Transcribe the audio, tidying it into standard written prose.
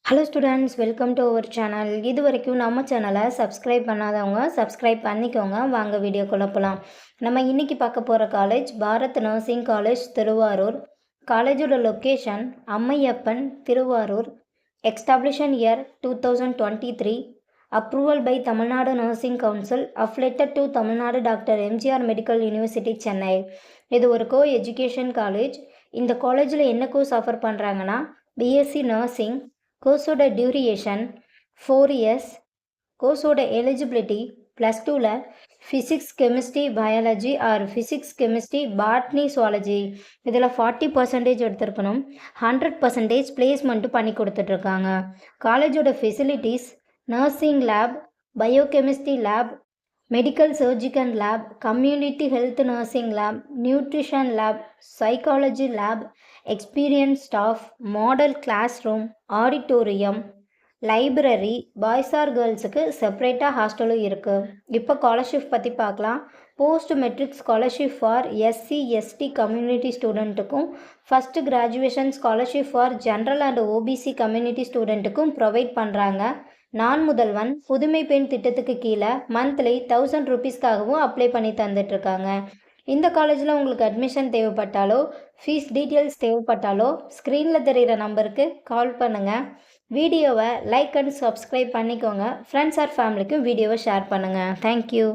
Hello students, welcome to our channel. இது வரைக்கும் நம்ம சேனலை சப்ஸ்கிரைப் பண்ணாதவங்க சப்ஸ்கிரைப் பண்ணிக்கோங்க. வாங்க வீடியோக்குள்ளே போகலாம். நம்ம இன்றைக்கி பார்க்க போகிற college Bharat nursing college, Thiruvarur. காலேஜோட location Ammaiyappan, Thiruvarur. Establishment year 2023. Approval by Tamil Nadu nursing council. Affiliated to Tamil Nadu doctor MGR medical university, Chennai. இது ஒரு கோ எஜுகேஷன் காலேஜ். இந்த காலேஜில் என்ன கோர்ஸ் ஆஃபர் பண்ணுறாங்கன்னா பிஎஸ்சி நர்சிங். கோர்ஸோட டியூரேஷன் 4 இயர்ஸ். கோர்ஸோட எலிஜிபிலிட்டி +2ல் physics, chemistry, biology or physics, chemistry, botany, zoology இதில் 40% எடுத்திருக்கணும். 100% பிளேஸ்மெண்ட்டும் பண்ணி கொடுத்துட்ருக்காங்க. காலேஜோட facilities nursing lab, biochemistry lab, medical surgical lab, community health nursing lab, nutrition lab, psychology lab, experience staff, model class room, auditorium, library, boys or கேர்ள்ஸுக்கு செப்பரேட்டாக ஹாஸ்டலும் இருக்குது. இப்போ ஸ்காலர்ஷிப் பற்றி பார்க்கலாம். Post matric scholarship for SC ST community ஸ்டூடெண்ட்டுக்கும், first graduation scholarship for general and OBC community ஸ்டூடெண்ட்டுக்கும் provide பண்ணுறாங்க. நான் முதல்வன் புதுமை பெண் திட்டத்துக்கு கீழே மந்த்லி 1000 ருபீஸ்க்காகவும் அப்ளை பண்ணி தந்துட்டுருக்காங்க. இந்த காலேஜில் உங்களுக்கு அட்மிஷன் தேவைப்பட்டாலோ ஃபீஸ் டீட்டெயில்ஸ் தேவைப்பட்டாலோ ஸ்க்ரீனில் தெரிகிற நம்பருக்கு கால் பண்ணுங்கள். வீடியோவை லைக் அண்ட் சப்ஸ்கிரைப் பண்ணிக்கோங்க. ஃப்ரெண்ட்ஸ் ஆர் ஃபேமிலிக்கும் வீடியோவை ஷேர் பண்ணுங்கள். தேங்க்யூ.